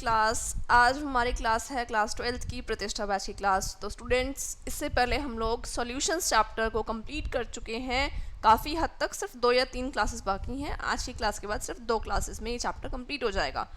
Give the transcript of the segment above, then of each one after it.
Class. आज हमारी class है क्लास 12th की प्रतिष्ठा बैच की क्लास। तो स्टूडेंट्स, इससे पहले हम लोग सॉल्यूशंस चैप्टर को कंप्लीट कर चुके हैं काफ़ी हद तक। सिर्फ 2 या 3 क्लासेस बाकी हैं। आज की क्लास के बाद सिर्फ 2 क्लासेस में ये चैप्टर कंप्लीट हो जाएगा।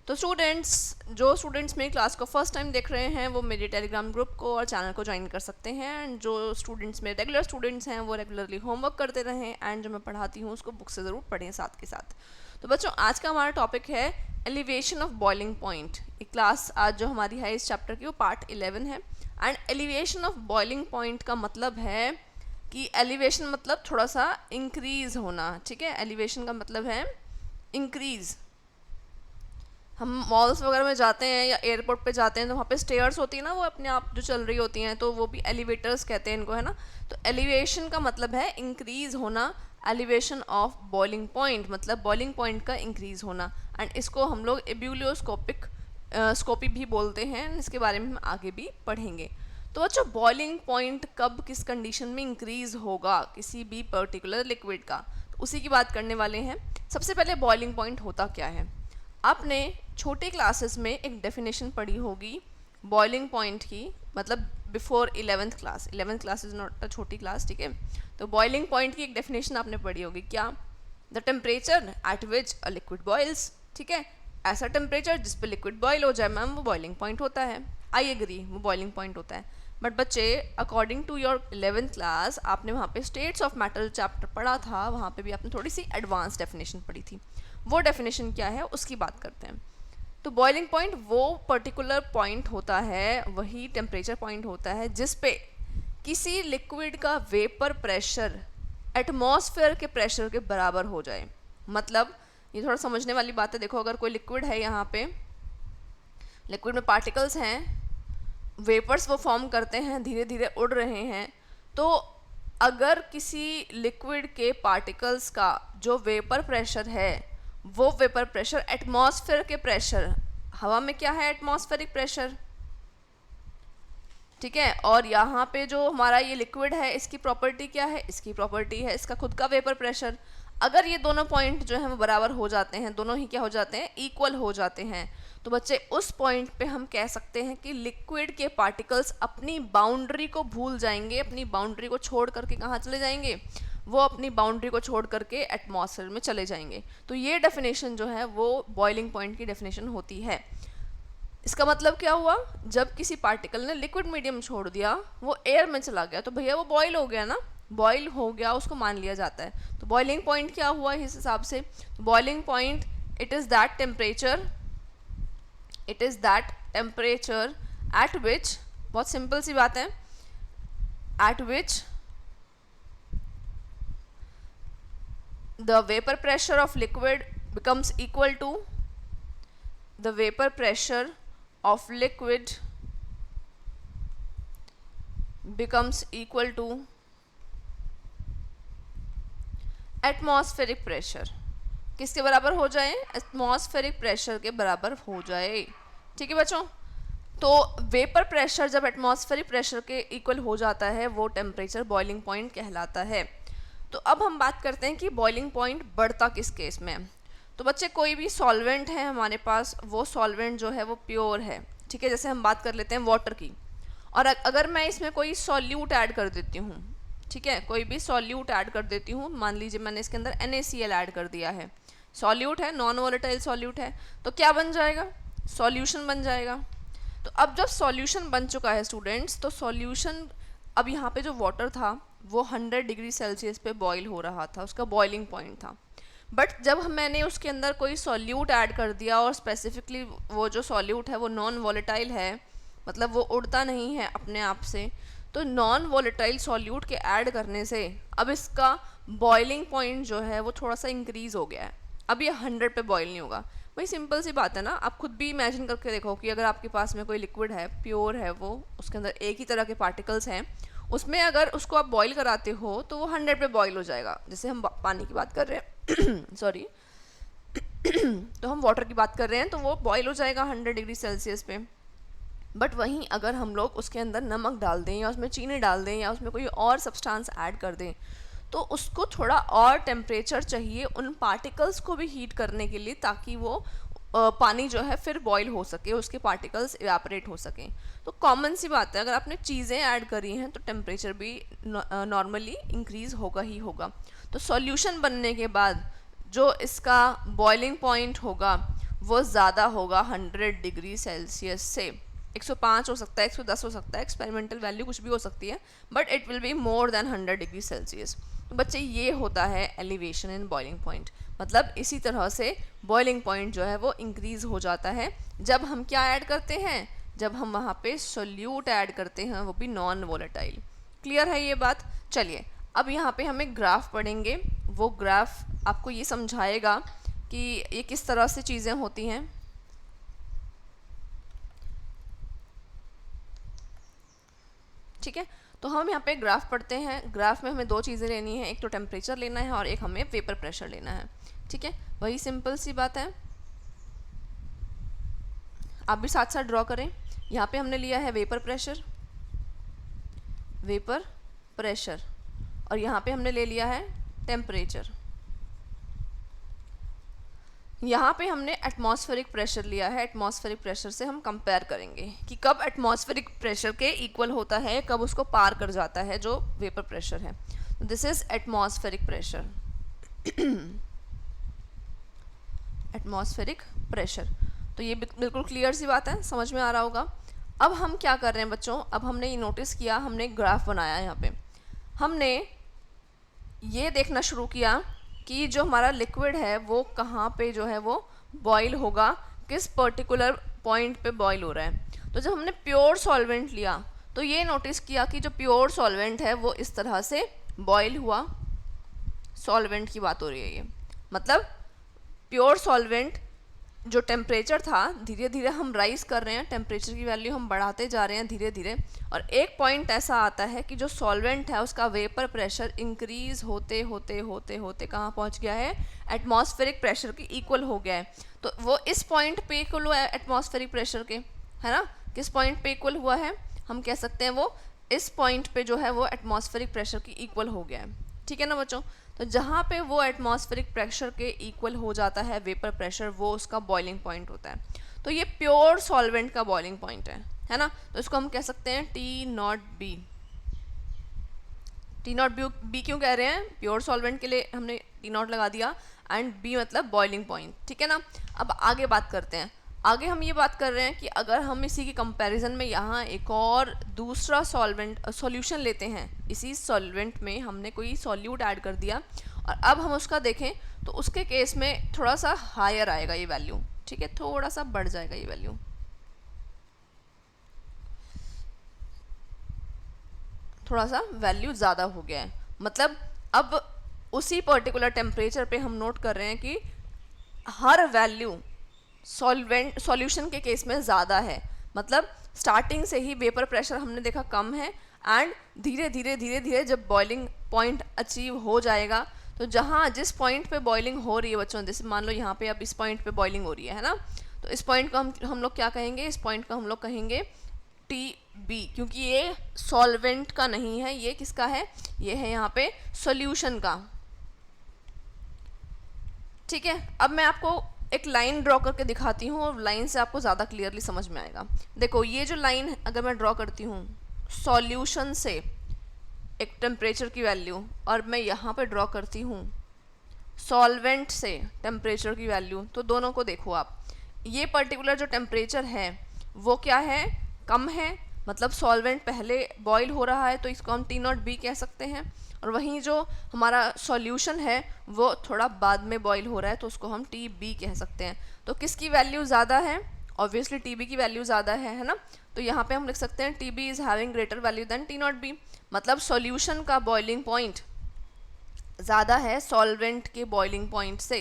तो जो स्टूडेंट्स मेरी क्लास को फर्स्ट टाइम देख रहे हैं वो मेरे टेलीग्राम ग्रुप को और चैनल को ज्वाइन कर सकते हैं। एंड जो स्टूडेंट्स मेरे रेगुलर स्टूडेंट्स हैं वो रेगुलरली होमवर्क करते रहें एंड जो मैं पढ़ाती हूँ उसको बुक से ज़रूर पढ़ें साथ के साथ। तो बच्चों, आज का हमारा टॉपिक है एलिवेशन ऑफ बॉइलिंग पॉइंट। ये क्लास आज जो हमारी है इस चैप्टर की वो पार्ट 11 है। And elevation of boiling point का मतलब है कि एलिवेशन मतलब थोड़ा सा इंक्रीज होना। ठीक है, एलिवेशन का मतलब है इंक्रीज। हम मॉल्स वगैरह में जाते हैं या एयरपोर्ट पे जाते हैं तो वहाँ पे स्टेयर्स होती है ना, वो अपने आप जो चल रही होती हैं, तो वो भी एलिवेटर्स कहते हैं इनको, है ना। तो एलिवेशन का मतलब है इंक्रीज होना। एलिवेशन ऑफ बॉइलिंग पॉइंट मतलब बॉइलिंग पॉइंट का इंक्रीज होना। एंड इसको हम लोग एब्यूलियोस्कोपिक स्कोपी भी बोलते हैं। इसके बारे में हम आगे भी पढ़ेंगे। तो बच्चों, बॉइलिंग पॉइंट कब किस कंडीशन में इंक्रीज होगा किसी भी पर्टिकुलर लिक्विड का, तो उसी की बात करने वाले हैं। सबसे पहले बॉइलिंग पॉइंट होता क्या है। आपने छोटे क्लासेस में एक डेफिनेशन पढ़ी होगी बॉइलिंग पॉइंट की, मतलब before 11th class. 11th class is not a छोटी क्लास, ठीक है। तो बॉइलिंग पॉइंट की एक डेफिनेशन आपने पढ़ी होगी, क्या? The temperature at which a liquid boils. ठीक है, ऐसा टेम्परेचर जिस पे लिक्विड बॉयल हो जाए मैम, वो बॉइलिंग पॉइंट होता है। आई एग्री, वो बॉइलिंग पॉइंट होता है। बट बच्चे, according to your 11th class आपने वहाँ पे स्टेट्स ऑफ मैटर चैप्टर पढ़ा था, वहाँ पे भी आपने थोड़ी सी एडवांस डेफिनेशन पढ़ी थी। वो डेफिनेशन क्या है उसकी बात करते हैं। तो बॉइलिंग पॉइंट वो पर्टिकुलर पॉइंट होता है, वही टेम्परेचर पॉइंट होता है जिस पे किसी लिक्विड का वेपर प्रेशर एटमॉस्फेयर के प्रेशर के बराबर हो जाए। मतलब ये थोड़ा समझने वाली बात है। देखो, अगर कोई लिक्विड है, यहाँ पे लिक्विड में पार्टिकल्स हैं, वेपर्स वो फॉर्म करते हैं, धीरे धीरे उड़ रहे हैं। तो अगर किसी लिक्विड के पार्टिकल्स का जो वेपर प्रेशर है, वो वेपर प्रेशर एटमॉस्फेयर के प्रेशर, हवा में क्या है? एटमॉस्फेरिक प्रेशर, ठीक है। और यहाँ पे जो हमारा ये लिक्विड है, इसकी प्रॉपर्टी क्या है? इसकी प्रॉपर्टी है इसका खुद का वेपर प्रेशर। अगर ये दोनों पॉइंट जो है वो बराबर हो जाते हैं, दोनों ही क्या हो जाते हैं? इक्वल हो जाते हैं, तो बच्चे उस पॉइंट पे हम कह सकते हैं कि लिक्विड के पार्टिकल्स अपनी बाउंड्री को भूल जाएंगे, अपनी बाउंड्री को छोड़ करके कहाँ चले जाएंगे? वो अपनी बाउंड्री को छोड़ करके एटमॉस्फेयर में चले जाएंगे। तो ये डेफिनेशन जो है वो बॉइलिंग पॉइंट की डेफिनेशन होती है। इसका मतलब क्या हुआ? जब किसी पार्टिकल ने लिक्विड मीडियम छोड़ दिया, वो एयर में चला गया, तो भैया वो बॉयल हो गया ना, बॉयल हो गया, उसको मान लिया जाता है। तो बॉइलिंग पॉइंट क्या हुआ इस हिसाब से? Boiling point it is that temperature at विच, बहुत सिंपल सी बात है, eight which the vapor pressure of liquid becomes equal to the vapor pressure of liquid becomes equal to atmospheric pressure। किसके बराबर हो जाए? एटमॉस्फेरिक प्रेशर के बराबर हो जाए। ठीक है बच्चों, तो वेपर प्रेशर जब एटमॉस्फेरिक प्रेशर के इक्वल हो जाता है, वो टेम्परेचर बॉइलिंग पॉइंट कहलाता है। तो अब हम बात करते हैं कि बॉइलिंग पॉइंट बढ़ता किस केस में। तो बच्चे, कोई भी सॉल्वेंट है हमारे पास, वो सॉल्वेंट जो है वो प्योर है, ठीक है। जैसे हम बात कर लेते हैं वाटर की, और अगर मैं इसमें कोई सॉल्यूट ऐड कर देती हूँ, ठीक है, कोई भी सॉल्यूट ऐड कर देती हूँ, मान लीजिए मैंने इसके अंदर NaCl ऐड कर दिया है, सॉल्यूट है, नॉन वोलेटाइल सॉल्यूट है, तो क्या बन जाएगा? सॉल्यूशन बन जाएगा। तो अब जब सॉल्यूशन बन चुका है स्टूडेंट्स, तो सॉल्यूशन, अब यहाँ पे जो वाटर था वो 100 डिग्री सेल्सियस पे बॉईल हो रहा था, उसका बॉइलिंग पॉइंट था। बट जब मैंने उसके अंदर कोई सॉल्यूट ऐड कर दिया, और स्पेसिफिकली वो जो सॉल्यूट है वो नॉन वोलेटाइल है, मतलब वो उड़ता नहीं है अपने आप से, तो नॉन वोलेटाइल सॉल्यूट के ऐड करने से अब इसका बॉइलिंग पॉइंट जो है वो थोड़ा सा इंक्रीज़ हो गया है। अब ये 100 पे बॉयल नहीं होगा। भाई सिंपल सी बात है ना, आप खुद भी इमेजिन करके देखो कि अगर आपके पास में कोई लिक्विड है, प्योर है वो, उसके अंदर एक ही तरह के पार्टिकल्स हैं, उसमें अगर उसको आप बॉईल कराते हो तो वो 100 पे बॉईल हो जाएगा। जैसे हम पानी की बात कर रहे हैं सॉरी तो हम वाटर की बात कर रहे हैं, तो वो बॉईल हो जाएगा 100 डिग्री सेल्सियस पे। बट वहीं अगर हम लोग उसके अंदर नमक डाल दें, या उसमें चीनी डाल दें, या उसमें कोई और सब्सटेंस ऐड कर दें, तो उसको थोड़ा और टेम्परेचर चाहिए उन पार्टिकल्स को भी हीट करने के लिए, ताकि वो पानी जो है फिर बॉईल हो सके, उसके पार्टिकल्स इवेपोरेट हो सकें। तो कॉमन सी बात है, अगर आपने चीज़ें ऐड करी हैं तो टेम्परेचर भी नॉर्मली इंक्रीज़ होगा ही होगा। तो सॉल्यूशन बनने के बाद जो इसका बॉइलिंग पॉइंट होगा वो ज़्यादा होगा 100 डिग्री सेल्सियस से। 105 हो सकता है, 110 हो सकता है, एक्सपेरिमेंटल वैल्यू कुछ भी हो सकती है, but it will be more than 100 degree Celsius. तो बच्चे ये होता है एलिवेशन इन बॉइलिंग पॉइंट। मतलब इसी तरह से बॉइलिंग पॉइंट जो है वो इंक्रीज़ हो जाता है जब हम क्या ऐड करते हैं, जब हम वहाँ पे सोल्यूट ऐड करते हैं, वो भी नॉन वोलेटाइल। क्लियर है ये बात? चलिए अब यहाँ पे हम एक ग्राफ पढ़ेंगे, वो ग्राफ आपको ये समझाएगा कि ये किस तरह से चीज़ें होती हैं। ठीक है, तो हम यहाँ पे ग्राफ पढ़ते हैं। ग्राफ में हमें दो चीज़ें लेनी है, एक तो टेम्परेचर लेना है और एक हमें वेपर प्रेशर लेना है। ठीक है, वही सिंपल सी बात है, आप भी साथ साथ ड्रॉ करें। यहाँ पे हमने लिया है वेपर प्रेशर, वेपर प्रेशर, और यहाँ पे हमने ले लिया है टेम्परेचर। यहाँ पे हमने एटमॉस्फेरिक प्रेशर लिया है। एटमॉस्फेरिक प्रेशर से हम कंपेयर करेंगे कि कब एटमॉस्फेरिक प्रेशर के इक्वल होता है, कब उसको पार कर जाता है जो वेपर प्रेशर है। This is atmospheric pressure. Atmospheric pressure, तो ये बिल्कुल क्लियर सी बात है, समझ में आ रहा होगा। अब हम क्या कर रहे हैं बच्चों, अब हमने ये नोटिस किया, हमने ग्राफ बनाया, यहाँ पे हमने ये देखना शुरू किया कि जो हमारा लिक्विड है वो कहाँ पे जो है वो बॉईल होगा, किस पर्टिकुलर पॉइंट पे बॉईल हो रहा है। तो जब हमने प्योर सॉल्वेंट लिया तो ये नोटिस किया कि जो प्योर सॉल्वेंट है वो इस तरह से बॉईल हुआ। सॉल्वेंट की बात हो रही है ये, मतलब प्योर सॉल्वेंट जो टेम्परेचर था, धीरे धीरे हम राइज कर रहे हैं, टेम्परेचर की वैल्यू हम बढ़ाते जा रहे हैं धीरे धीरे, और एक पॉइंट ऐसा आता है कि जो सॉल्वेंट है उसका वेपर प्रेशर इंक्रीज होते होते होते होते कहाँ पहुँच गया है, एटमॉस्फेरिक प्रेशर के इक्वल हो गया है। तो वो इस पॉइंट पे इक्वल हुआ है एटमॉस्फेरिक प्रेशर के, है ना। किस पॉइंट पे इक्वल हुआ है, हम कह सकते हैं वो इस पॉइंट पे जो है वो एटमॉस्फेरिक प्रेशर की इक्वल हो गया है। ठीक है ना बच्चों। तो जहाँ पे वो एटमॉस्फेरिक प्रेशर के इक्वल हो जाता है वेपर प्रेशर, वो उसका बॉइलिंग पॉइंट होता है। तो ये प्योर सॉल्वेंट का बॉइलिंग पॉइंट है ना। तो इसको हम कह सकते हैं T naught B. T naught B क्यों कह रहे हैं, प्योर सॉल्वेंट के लिए हमने टी नॉट लगा दिया, एंड बी मतलब बॉइलिंग पॉइंट। ठीक है ना। अब आगे बात करते हैं। आगे हम ये बात कर रहे हैं कि अगर हम इसी की कंपैरिजन में यहाँ एक और दूसरा सॉल्यूशन लेते हैं, इसी सॉल्वेंट में हमने कोई सॉल्यूट ऐड कर दिया और अब हम उसका देखें तो उसके केस में थोड़ा सा हायर आएगा ये वैल्यू। ठीक है, थोड़ा सा बढ़ जाएगा ये वैल्यू, थोड़ा सा वैल्यू ज़्यादा हो गया है। मतलब अब उसी पर्टिकुलर टेम्परेचर पे हम नोट कर रहे हैं कि हर वैल्यू सॉल्यूशन के केस में ज़्यादा है। मतलब स्टार्टिंग से ही वेपर प्रेशर हमने देखा कम है, एंड धीरे धीरे जब बॉइलिंग पॉइंट अचीव हो जाएगा, तो जहाँ जिस पॉइंट पे बॉइलिंग हो रही है बच्चों, जैसे मान लो यहाँ पे अब इस पॉइंट पे बॉइलिंग हो रही है ना, तो इस पॉइंट को हम लोग क्या कहेंगे, इस पॉइंट को हम लोग कहेंगे टी बी, क्योंकि ये सॉल्वेंट का नहीं है, ये किसका है, ये है यहाँ पे सॉल्यूशन का। ठीक है, अब मैं आपको एक लाइन ड्रॉ करके दिखाती हूँ और लाइन से आपको ज़्यादा क्लियरली समझ में आएगा। देखो ये जो लाइन अगर मैं ड्रॉ करती हूँ सॉल्यूशन से एक टेम्परेचर की वैल्यू, और मैं यहाँ पे ड्रॉ करती हूँ सॉल्वेंट से टेम्परेचर की वैल्यू, तो दोनों को देखो आप, ये पर्टिकुलर जो टेम्परेचर है वो क्या है, कम है, मतलब सॉल्वेंट पहले बॉईल हो रहा है, तो इसको हम टी नॉट बी कह सकते हैं। और वहीं जो हमारा सॉल्यूशन है वो थोड़ा बाद में बॉईल हो रहा है, तो उसको हम टी बी कह सकते हैं। तो किसकी वैल्यू ज़्यादा है, ऑब्वियसली टी बी की वैल्यू ज़्यादा है ना। तो यहाँ पे हम लिख सकते हैं T B is having greater value than T naught B, मतलब सॉल्यूशन का बॉइलिंग पॉइंट ज़्यादा है सॉल्वेंट के बॉइलिंग पॉइंट से।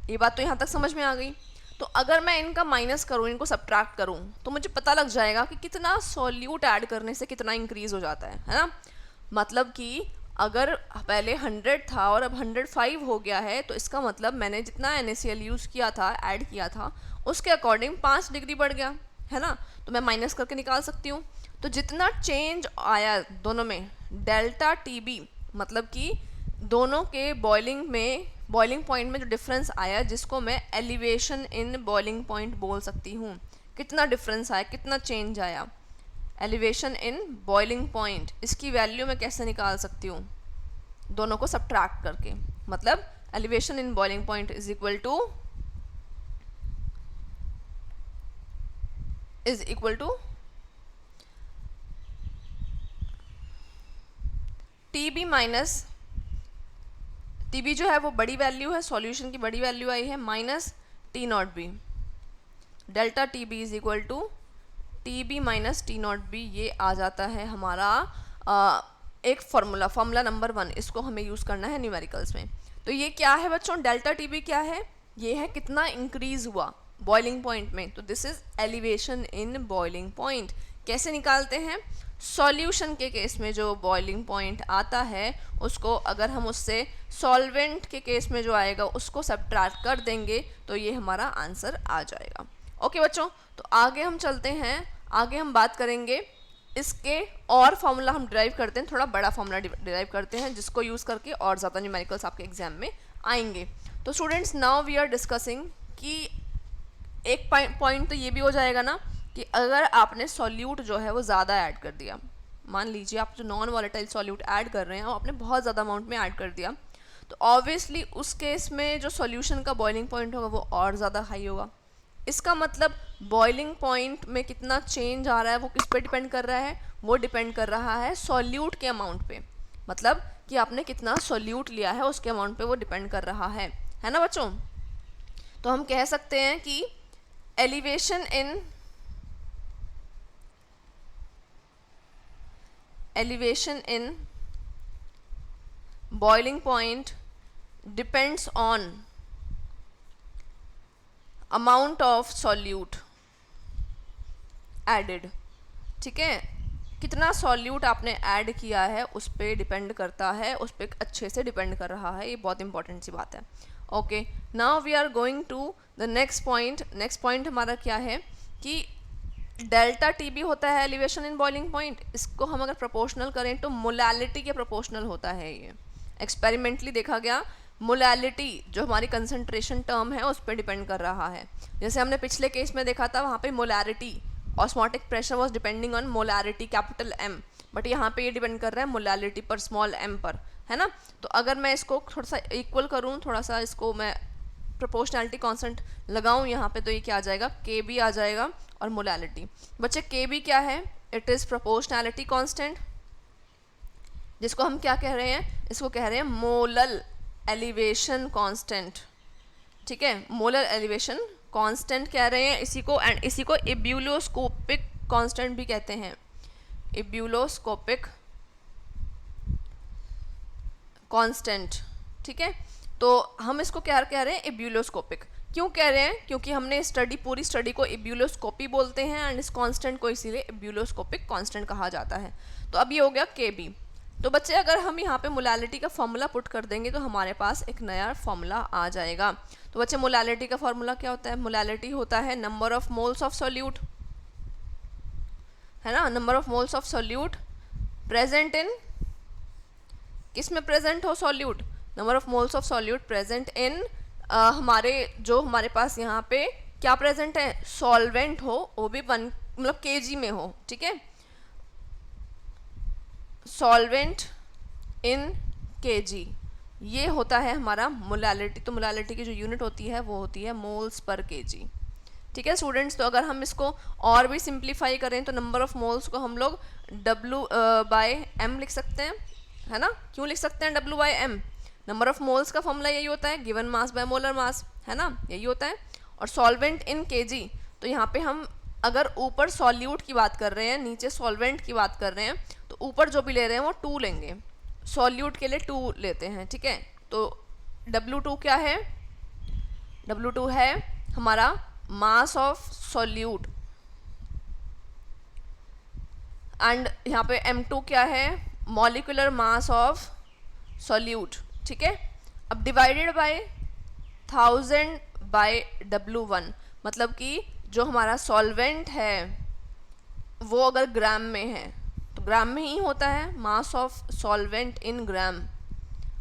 ये बात तो यहाँ तक समझ में आ गई। तो अगर मैं इनका माइनस करूँ, इनको सब्ट्रैक्ट करूँ, तो मुझे पता लग जाएगा कि कितना सॉल्यूट ऐड करने से कितना इंक्रीज़ हो जाता है ना। मतलब कि अगर पहले 100 था और अब 105 हो गया है, तो इसका मतलब मैंने जितना NaCl यूज़ किया था, ऐड किया था, उसके अकॉर्डिंग 5 डिग्री बढ़ गया है ना। तो मैं माइनस करके निकाल सकती हूँ। तो जितना चेंज आया दोनों में डेल्टा टी बी, मतलब कि दोनों के बॉइलिंग में बॉइलिंग पॉइंट में जो डिफरेंस आया, जिसको मैं एलिवेशन इन बॉइलिंग पॉइंट बोल सकती हूँ। कितना डिफरेंस आया, कितना चेंज आया, एलिवेशन इन बॉइलिंग पॉइंट, इसकी वैल्यू मैं कैसे निकाल सकती हूँ, दोनों को सब्ट्रैक्ट करके। मतलब elevation in boiling point is equal to TB minus, TB जो है वो बड़ी वैल्यू है, सॉल्यूशन की बड़ी वैल्यू आई है, minus T0B। Delta TB is equal to TB minus T0B। ये आ जाता है हमारा एक फार्मूला नंबर 1। इसको हमें यूज़ करना है न्यूमेरिकल्स में। तो ये क्या है बच्चों, डेल्टा TB क्या है, ये है कितना इंक्रीज हुआ बॉइलिंग पॉइंट में। तो this is elevation in boiling point. कैसे निकालते हैं, सॉल्यूशन के केस में जो बॉइलिंग पॉइंट आता है उसको अगर हम उससे सॉल्वेंट के केस में जो आएगा उसको सब्ट्रैक्ट कर देंगे तो ये हमारा आंसर आ जाएगा। ओके बच्चों, तो आगे हम चलते हैं, आगे हम बात करेंगे इसके और फार्मूला हम डिराइव करते हैं, थोड़ा बड़ा फार्मूला डिराइव करते हैं जिसको यूज़ करके और ज़्यादा न्यूमेरिकल्स आपके एग्जाम में आएंगे। तो students, now we are discussing कि एक पॉइंट तो ये भी हो जाएगा ना कि अगर आपने सॉल्यूट जो है वो ज़्यादा ऐड कर दिया, मान लीजिए आप जो नॉन वॉलेटाइल सॉल्यूट ऐड कर रहे हैं वो आपने बहुत ज़्यादा अमाउंट में ऐड कर दिया, तो ऑब्वियसली उस केस में जो सॉल्यूशन का बॉइलिंग पॉइंट होगा वो और ज़्यादा हाई होगा। इसका मतलब बॉइलिंग पॉइंट में कितना चेंज आ रहा है वो किस पे डिपेंड कर रहा है, वो डिपेंड कर रहा है सॉल्यूट के अमाउंट पे। मतलब कि आपने कितना सॉल्यूट लिया है उसके अमाउंट पे वो डिपेंड कर रहा है ना बच्चों। तो हम कह सकते हैं कि elevation in boiling point depends on amount of solute added। ठीक है, कितना सॉल्यूट आपने ऐड किया है उस पर डिपेंड करता है, उस पर अच्छे से डिपेंड कर रहा है। ये बहुत इंपॉर्टेंट सी बात है। Okay, now we are going to the next point. Next point हमारा क्या है कि डेल्टा TB होता है एलिवेशन इन बॉइलिंग पॉइंट। इसको हम अगर प्रोपोर्शनल करें तो मोलालिटी के प्रोपोर्शनल होता है। ये एक्सपेरिमेंटली देखा गया, मोलालिटी जो हमारी कंसंट्रेशन टर्म है उस पर डिपेंड कर रहा है। जैसे हमने पिछले केस में देखा था, वहाँ पे molarity, osmotic pressure was depending on molarity capital M, but यहाँ पे ये डिपेंड कर रहा है मोलालिटी पर, स्मॉल m पर, है ना। तो अगर मैं इसको थोड़ा सा इक्वल करूँ, थोड़ा सा इसको मैं प्रोपोर्शनैलिटी कांस्टेंट लगाऊं यहाँ पे, तो ये क्या आ जाएगा, KB आ जाएगा। और मोलालिटी बच्चे KB क्या है, इट इज़ प्रोपोर्शनैलिटी कांस्टेंट, जिसको हम क्या कह रहे हैं, इसको कह रहे हैं मोलल एलिवेशन कांस्टेंट। ठीक है, मोलर एलिवेशन कांस्टेंट कह रहे हैं इसी को, एंड इसी को इब्यूलोस्कोपिक कांस्टेंट भी कहते हैं, इब्यूलोस्कोपिक कांस्टेंट। ठीक है, तो हम इसको क्या कह रहे हैं, इब्यूलोस्कोपिक। क्यों कह रहे हैं, क्योंकि हमने पूरी स्टडी को इब्यूलोस्कोपी बोलते हैं एंड इस कांस्टेंट को इसीलिए इब्यूलोस्कोपिक कांस्टेंट कहा जाता है। तो अब ये हो गया KB। तो बच्चे अगर हम यहाँ पे मोलालिटी का फॉर्मूला पुट कर देंगे तो हमारे पास एक नया फॉर्मूला आ जाएगा। तो बच्चे मोलालिटी का फॉर्मूला क्या होता है, मोलालिटी होता है number of moles of solute, है ना, number of moles of solute present in, किस में प्रेजेंट हो solute, number of moles of solute present in हमारे पास यहाँ पे क्या प्रेजेंट है, सॉल्वेंट हो, वो भी 1 मतलब kg में हो। ठीक है, सॉल्वेंट इन kg, ये होता है हमारा मोलालिटी। तो मोलालिटी की जो यूनिट होती है वो होती है मोल्स पर kg। ठीक है स्टूडेंट्स, तो अगर हम इसको और भी सिंप्लीफाई करें तो नंबर ऑफ मोल्स को हम लोग W/m लिख सकते हैं, है ना। क्यों लिख सकते हैं W/m, नंबर ऑफ मोल्स का फॉर्मूला यही होता है, given mass by molar mass, है ना, यही होता है। और सॉल्वेंट इन kg, तो यहाँ पे हम अगर ऊपर सॉल्यूट की बात कर रहे हैं, नीचे सॉल्वेंट की बात कर रहे हैं, तो ऊपर जो भी ले रहे हैं वो 2 लेंगे, सॉल्यूट के लिए 2 लेते हैं। ठीक है, तो W2 क्या है, W2 है हमारा मास ऑफ सॉल्यूट, एंड यहाँ पे M2 क्या है, मॉलिक्यूलर मास ऑफ सॉल्यूट। ठीक है, अब डिवाइडेड बाय 1000 बाय W1, मतलब कि जो हमारा सॉल्वेंट है वो अगर ग्राम में है तो ग्राम में ही होता है, मास ऑफ सॉल्वेंट इन ग्राम,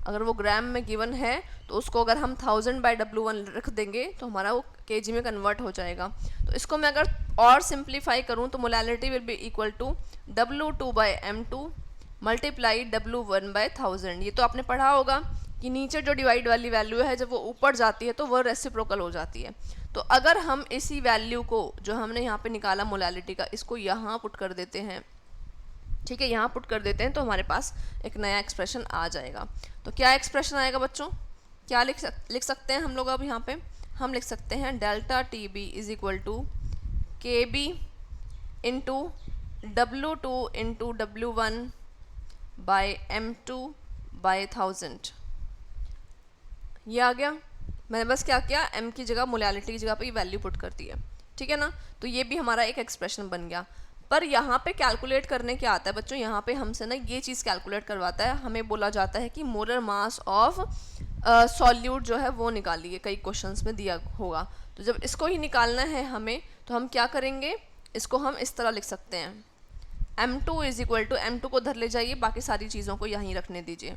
अगर वो ग्राम में गिवन है तो उसको अगर हम 1000/W1 रख देंगे तो हमारा वो केजी में कन्वर्ट हो जाएगा। तो इसको मैं अगर और सिंप्लीफाई करूँ तो molality will be equal to W2/M2 multiply W1/1000। ये तो आपने पढ़ा होगा कि नीचे जो डिवाइड वाली वैल्यू है जब वो ऊपर जाती है तो वो रेसिप्रोकल हो जाती है। तो अगर हम इसी वैल्यू को जो हमने यहाँ पे निकाला मोलालिटी का, इसको यहाँ पुट कर देते हैं, ठीक है, यहाँ पुट कर देते हैं तो हमारे पास एक नया एक्सप्रेशन आ जाएगा। तो क्या एक्सप्रेशन आएगा बच्चों, क्या लिख सकते हैं हम लोग अब यहाँ पे? हम लिख सकते हैं delta T B is equal to K B into W2 into W1/M2/1000। ये आ गया। मैंने बस क्या किया, m की जगह मोलालिटी की जगह पे वैल्यू पुट कर दी है, ठीक है ना। तो ये भी हमारा एक एक्सप्रेशन बन गया। पर यहाँ पे कैलकुलेट करने क्या आता है बच्चों, यहाँ पे हमसे ना ये चीज़ कैलकुलेट करवाता है, हमें बोला जाता है कि मोलर मास ऑफ सॉल्यूट जो है वो निकालिए, कई क्वेश्चंस में दिया होगा। तो जब इसको ही निकालना है हमें तो हम क्या करेंगे, इसको हम इस तरह लिख सकते हैं M2 is equal to, M2 को धर ले जाइए, बाकी सारी चीज़ों को यहीं रखने दीजिए।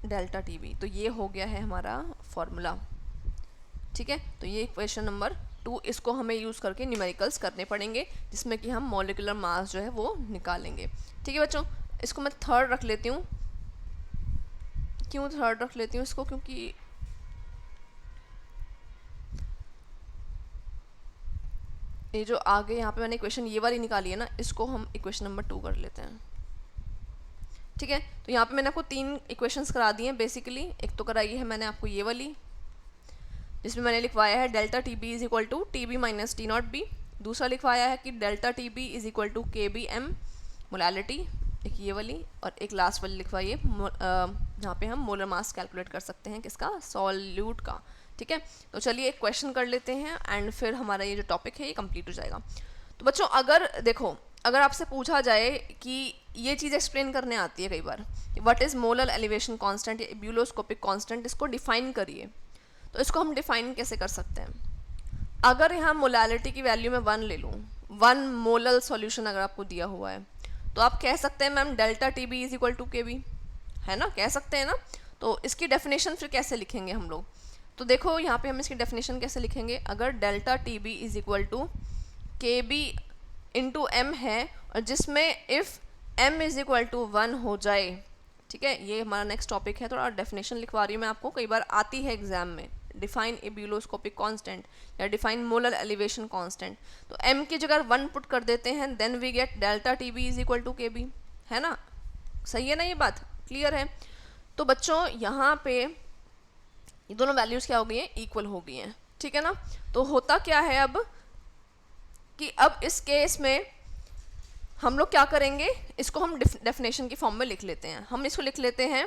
डेल्टा टी बी, तो ये हो गया है हमारा फॉर्मूला, ठीक है। तो ये क्वेश्चन नंबर 2, इसको हमें यूज़ करके न्यूमेरिकल्स करने पड़ेंगे जिसमें कि हम मॉलिक्यूलर मास जो है वो निकालेंगे, ठीक है बच्चों। इसको मैं थर्ड रख लेती हूँ। क्यों थर्ड रख लेती हूँ इसको, क्योंकि ये जो आगे यहाँ पे मैंने इक्वेशन ये वाली निकाली है ना, इसको हम इक्वेशन नंबर 2 कर लेते हैं, ठीक है। तो यहाँ पे मैंने आपको 3 इक्वेशंस करा दी हैं बेसिकली। एक तो कराई है मैंने आपको ये वाली जिसमें मैंने लिखवाया है delta T B is equal to T B minus T naught B. दूसरा लिखवाया है कि delta T B is equal to K B M molality, एक ये वाली, और एक लास्ट वाली लिखवाई है जहाँ पे हम मोलर मास कैलकुलेट कर सकते हैं किसका, सॉल्यूट का, ठीक है। तो चलिए एक क्वेश्चन कर लेते हैं एंड फिर हमारा ये जो टॉपिक है ये कंप्लीट हो जाएगा। तो बच्चों अगर देखो, अगर आपसे पूछा जाए कि ये चीज़ एक्सप्लेन करने आती है कई बार, what is molar elevation constant या एब्यूलोस्कोपिक कांस्टेंट, इसको डिफाइन करिए। तो इसको हम डिफाइन कैसे कर सकते हैं, अगर यहाँ मोलालिटी की वैल्यू में 1 ले लूँ, 1 मोलर सॉल्यूशन अगर आपको दिया हुआ है तो आप कह सकते हैं ma'am delta T B is equal to K B, है ना, कह सकते हैं ना। तो इसकी डेफिनेशन फिर कैसे लिखेंगे हम लोग, तो देखो यहाँ पे हम इसकी डेफिनेशन कैसे लिखेंगे। अगर delta T B is equal to K B into M है और जिसमें if m is equal to 1 हो जाए, ठीक है, ये हमारा नेक्स्ट टॉपिक है। थोड़ा डेफिनेशन लिखवा रही हूँ मैं आपको, कई बार आती है एग्जाम में, डिफाइन एब्यूलोस्कोपिक कांस्टेंट या डिफाइन मोलर एलिवेशन कांस्टेंट। तो m की जगह 1 पुट कर देते हैं, then we get delta T B is equal to K B, है ना, सही है ना, ये बात क्लियर है। तो बच्चों यहाँ पे ये दोनों वैल्यूज़ क्या हो गई हैं, इक्वल हो गई हैं, ठीक है ना। तो होता क्या है अब कि अब इस केस में हम लोग क्या करेंगे, इसको हम डेफिनेशन की फॉर्म में लिख लेते हैं। हम इसको लिख लेते हैं,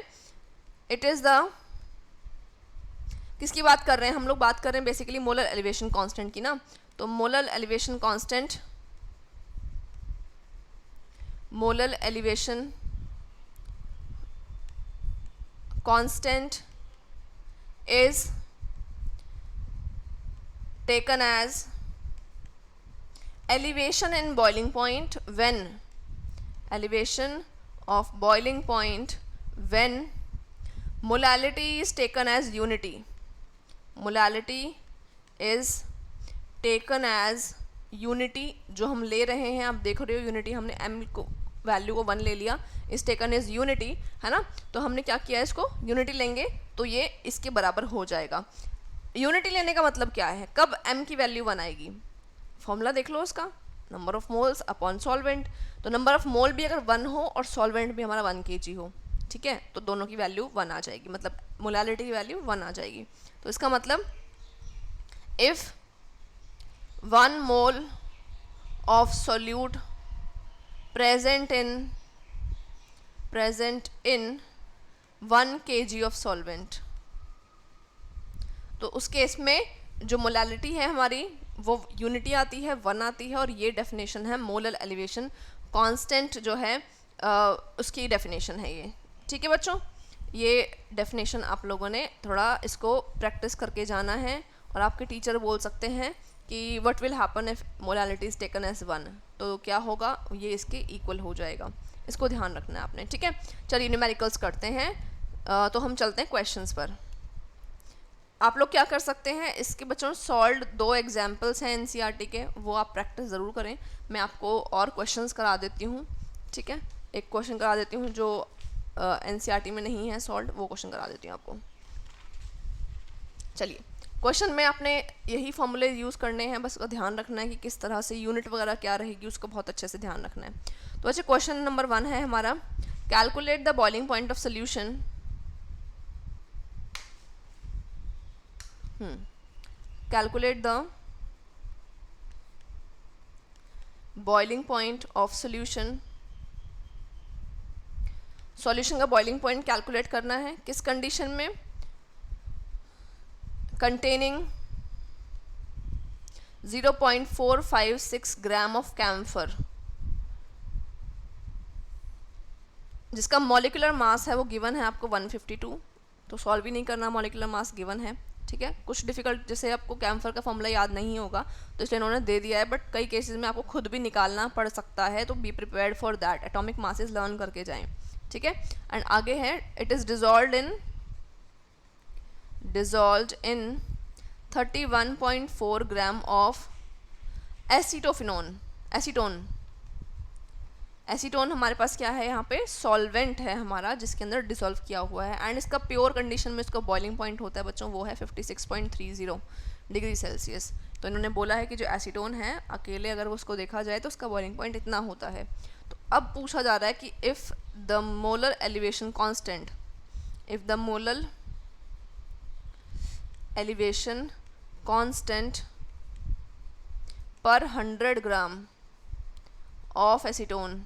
इट इज़ द, किसकी बात कर रहे हैं हम लोग, बात कर रहे हैं बेसिकली मोलर एलिवेशन कांस्टेंट की ना। तो molar elevation constant, molar elevation constant is taken as elevation in boiling point when, elevation of boiling point when molality is taken as unity, molality is taken as unity, जो हम ले रहे हैं आप देख रहे हो यूनिटी, हमने m को वैल्यू को 1 ले लिया, इस टेकन एज यूनिटी, है ना। तो हमने क्या किया, इसको यूनिटी लेंगे तो ये इसके बराबर हो जाएगा। यूनिटी लेने का मतलब क्या है, कब m की वैल्यू 1 आएगी, फॉर्मूला देख लो उसका, number of moles upon solvent. तो नंबर ऑफ मोल भी अगर 1 हो और सॉल्वेंट भी हमारा 1 kg हो, ठीक है, तो दोनों की वैल्यू 1 आ जाएगी, मतलब मोलालिटी की वैल्यू 1 आ जाएगी। तो इसका मतलब if 1 mole of solute present in 1 kg of solvent, तो उस केस में जो मोलालिटी है हमारी वो यूनिटी आती है, 1 आती है, और ये डेफिनेशन है मोलर एलिवेशन कांस्टेंट जो है उसकी डेफिनेशन है ये, ठीक है बच्चों। ये डेफिनेशन आप लोगों ने थोड़ा इसको प्रैक्टिस करके जाना है और आपके टीचर बोल सकते हैं कि what will happen if molality is taken as 1, तो क्या होगा, ये इसके इक्वल हो जाएगा। इसको ध्यान रखना है आपने, ठीक है। चलिए न्यूमेरिकल्स करते हैं। तो हम चलते हैं क्वेश्चंस पर। आप लोग क्या कर सकते हैं, इसके बच्चों सॉल्व 2 एग्जाम्पल्स हैं एनसीईआरटी के, वो आप प्रैक्टिस ज़रूर करें। मैं आपको और क्वेश्चंस करा देती हूँ, ठीक है। एक क्वेश्चन करा देती हूँ जो एनसीईआरटी में नहीं है सॉल्व, वो क्वेश्चन करा देती हूँ आपको। चलिए क्वेश्चन में आपने यही फॉर्मूले यूज़ करने हैं, बस ध्यान रखना है कि किस तरह से यूनिट वगैरह क्या रहेगी, उसको बहुत अच्छे से ध्यान रखना है। तो अच्छा क्वेश्चन नंबर 1 है हमारा, calculate the boiling point of solution. Calculate the boiling point of solution. Solution का बॉइलिंग पॉइंट कैलकुलेट करना है किस कंडीशन में, कंटेनिंग 0.456 ग्राम ऑफ कैम्फर, जिसका मॉलिक्यूलर मास है वो गिवन है आपको 152। तो सॉल्व भी नहीं करना, मॉलिक्यूलर मास गिवन है, ठीक है। कुछ डिफिकल्ट, जैसे आपको कैम्फर का फॉर्मूला याद नहीं होगा तो इसलिए इन्होंने दे दिया है, बट कई केसेस में आपको खुद भी निकालना पड़ सकता है, तो be prepared for that. Atomic masses learn करके जाएं, ठीक है। एंड आगे है, it is dissolved in 31.4 gram of acetone. Acetone हमारे पास क्या है, यहाँ पे सॉल्वेंट है हमारा, जिसके अंदर डिसॉल्व किया हुआ है। एंड इसका प्योर कंडीशन में इसका बॉइलिंग पॉइंट होता है बच्चों, वो है 56.30 डिग्री सेल्सियस। तो इन्होंने बोला है कि जो एसीटोन है अकेले अगर वो उसको देखा जाए तो उसका बॉइलिंग पॉइंट इतना होता है। तो अब पूछा जा रहा है कि if the molar elevation constant पर 100 gram of acetone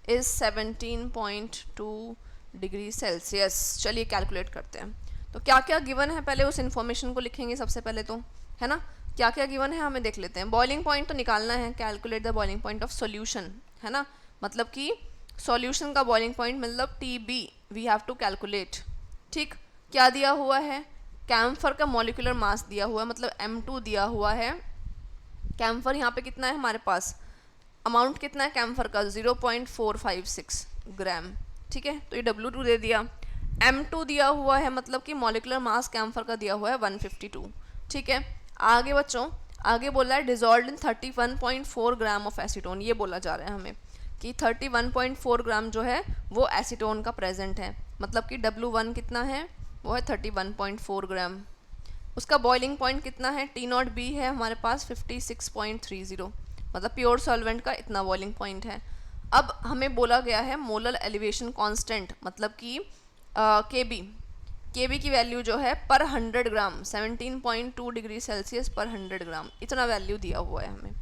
is 17.2 degree Celsius. चलिए कैलकुलेट करते हैं। तो क्या क्या गिवन है, पहले उस इन्फॉर्मेशन को लिखेंगे सबसे पहले, तो है ना, क्या क्या गिवन है हमें देख लेते हैं। बॉइलिंग पॉइंट तो निकालना है, calculate the boiling point of solution, है ना, मतलब कि सॉल्यूशन का बॉइलिंग पॉइंट मतलब TB we have to calculate, ठीक। क्या दिया हुआ है, कैम्फर का मॉलिक्यूलर मास दिया हुआ है, मतलब M2 दिया हुआ है। कैम्फर यहाँ पे कितना है हमारे पास, अमाउंट कितना है कैम्फर का, 0.456 ग्राम, ठीक है। तो ये W2 दे दिया, M2 दिया हुआ है, मतलब कि मॉलिक्यूलर मास कैम्फर का दिया हुआ है 152, ठीक है। आगे बच्चों, आगे बोला है dissolved in 31.4 gram of acetone, ये बोला जा रहा है हमें कि 31.4 ग्राम जो है वो एसीटोन का प्रेजेंट है, मतलब कि W1 कितना है, वो है 31.4 ग्राम। उसका बॉइलिंग पॉइंट कितना है, T0B है हमारे पास 56.30, मतलब प्योर सॉल्वेंट का इतना बॉइलिंग पॉइंट है। अब हमें बोला गया है मोलर एलिवेशन कांस्टेंट, मतलब कि केबी की वैल्यू जो है पर 100 ग्राम 17.2 डिग्री सेल्सियस पर 100 ग्राम, इतना वैल्यू दिया हुआ है हमें,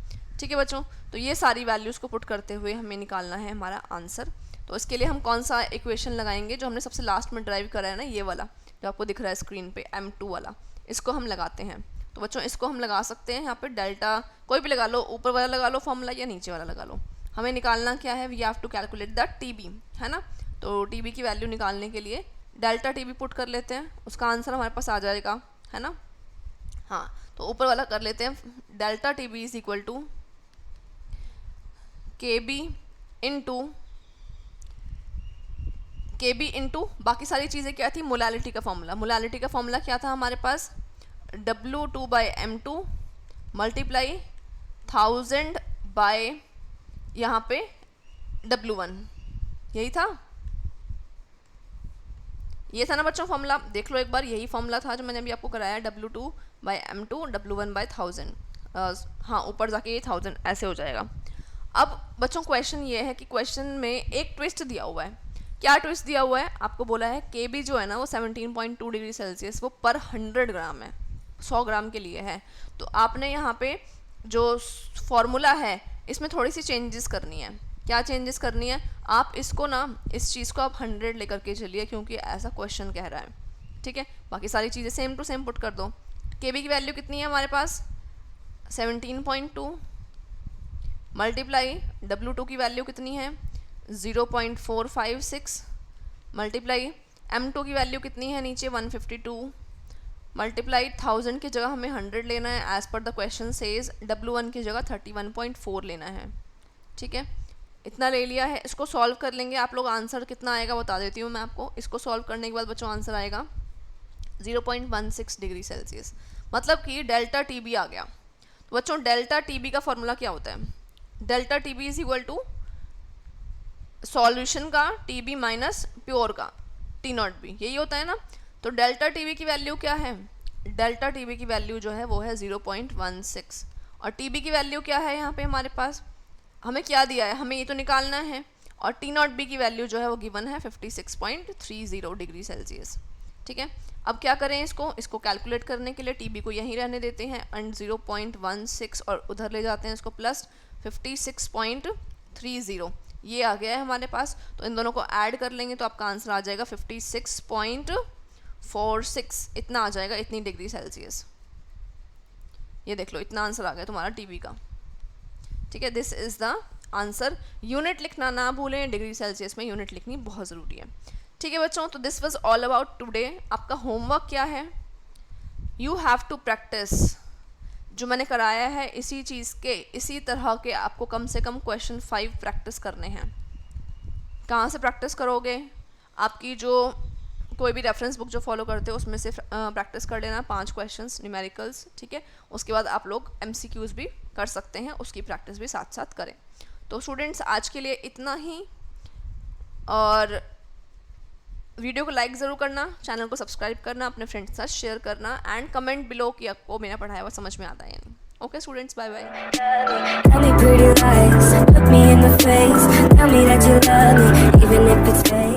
ठीक है बच्चों। तो ये सारी वैल्यूज़ को पुट करते हुए हमें निकालना है हमारा आंसर। तो इसके लिए हम कौन सा इक्वेशन लगाएंगे, जो हमने सबसे लास्ट में ड्राइव करा है ना, ये वाला जो आपको दिख रहा है स्क्रीन पे, M2 वाला, इसको हम लगाते हैं। तो बच्चों इसको हम लगा सकते हैं यहाँ पे, डेल्टा कोई भी लगा लो, ऊपर वाला लगा लो फॉर्मूला या नीचे वाला लगा लो। हमें निकालना क्या है, we have to calculate the TB, है ना। तो TB की वैल्यू निकालने के लिए डेल्टा TB पुट कर लेते हैं, उसका आंसर हमारे पास आ जाएगा, है ना। हाँ, तो ऊपर वाला कर लेते हैं, delta TB is equal to KB into बाकी सारी चीज़ें क्या थी, मोलालिटी का फॉर्मूला। मोलालिटी का फॉर्मूला क्या था हमारे पास, W2/M2 मल्टीप्लाई 1000 बाय यहाँ पे W1, यही था, ये था ना बच्चों फॉर्मूला, देख लो एक बार, यही फॉर्मूला था जो मैंने अभी आपको कराया, W2/M2 W1/1000, हाँ ऊपर जाके ये 1000 ऐसे हो जाएगा। अब बच्चों क्वेश्चन ये है कि क्वेश्चन में एक ट्विस्ट दिया हुआ है। क्या ट्विस्ट दिया हुआ है, आपको बोला है KB जो है ना वो 17.2 डिग्री सेल्सियस वो पर 100 ग्राम है, 100 ग्राम के लिए है। तो आपने यहाँ पे जो फॉर्मूला है इसमें थोड़ी सी चेंजेस करनी है। क्या चेंजेस करनी है, आप इसको ना, इस चीज़ को आप 100 लेकर के चलिए, क्योंकि ऐसा क्वेश्चन कह रहा है, ठीक है। बाकी सारी चीज़ें सेम टू सेम पुट कर दो। KB की वैल्यू कितनी है हमारे पास, 17.2 मल्टीप्लाई W2 की वैल्यू कितनी है, 0.456 मल्टीप्लाई M2 की वैल्यू कितनी है नीचे 152 मल्टीप्लाई 1000 की जगह हमें 100 लेना है, as per the question says W1 की जगह 31.4 लेना है। ठीक है, इतना ले लिया है, इसको सॉल्व कर लेंगे आप लोग। आंसर कितना आएगा बता देती हूँ मैं आपको। इसको सॉल्व करने के बाद बच्चों आंसर आएगा 0.16 डिग्री सेल्सियस, मतलब कि डेल्टा टी बी आ गया। तो बच्चों डेल्टा टी बी का फॉर्मूला क्या होता है? Delta T B is equal to solution का टी बी माइनस प्योर का टी नॉट बी, यही होता है ना। तो डेल्टा टी बी की वैल्यू क्या है? डेल्टा टी बी की वैल्यू जो है वो है 0.16, और टी बी की वैल्यू क्या है यहाँ पे हमारे पास? हमें क्या दिया है, हमें ये तो निकालना है। और टी नॉट बी की वैल्यू जो है वो गिवन है 56.30 डिग्री सेल्सियस। ठीक है, अब क्या करें इसको कैलकुलेट करने के लिए टी बी को यहीं रहने देते हैं एंड 0.16 और उधर ले जाते हैं इसको प्लस 56.30, ये आ गया है हमारे पास। तो इन दोनों को ऐड कर लेंगे तो आपका आंसर आ जाएगा 56.46, इतना आ जाएगा, इतनी डिग्री सेल्सियस। ये देख लो, इतना आंसर आ गया तुम्हारा टीबी का। ठीक है, this is the answer. Unit लिखना ना भूलें, डिग्री सेल्सियस में यूनिट लिखनी बहुत ज़रूरी है। ठीक है बच्चों, तो this was all about today. आपका होमवर्क क्या है? You have to practise. जो मैंने कराया है इसी चीज़ के, इसी तरह के आपको कम से कम क्वेश्चन 5 प्रैक्टिस करने हैं। कहाँ से प्रैक्टिस करोगे? आपकी जो कोई भी रेफरेंस बुक जो फॉलो करते हो उसमें से प्रैक्टिस कर लेना 5 क्वेश्चंस न्यूमेरिकल्स। ठीक है, उसके बाद आप लोग MCQs भी कर सकते हैं, उसकी प्रैक्टिस भी साथ साथ करें। तो स्टूडेंट्स आज के लिए इतना ही, और वीडियो को लाइक ज़रूर करना, चैनल को सब्सक्राइब करना, अपने फ्रेंड्स के साथ शेयर करना एंड कमेंट बिलो कि आपको मेरा पढ़ाया हुआ समझ में आता है या नहीं। Okay students, bye bye. Tell me pretty lies, look me in the face, tell me that you love me, even if it's fake.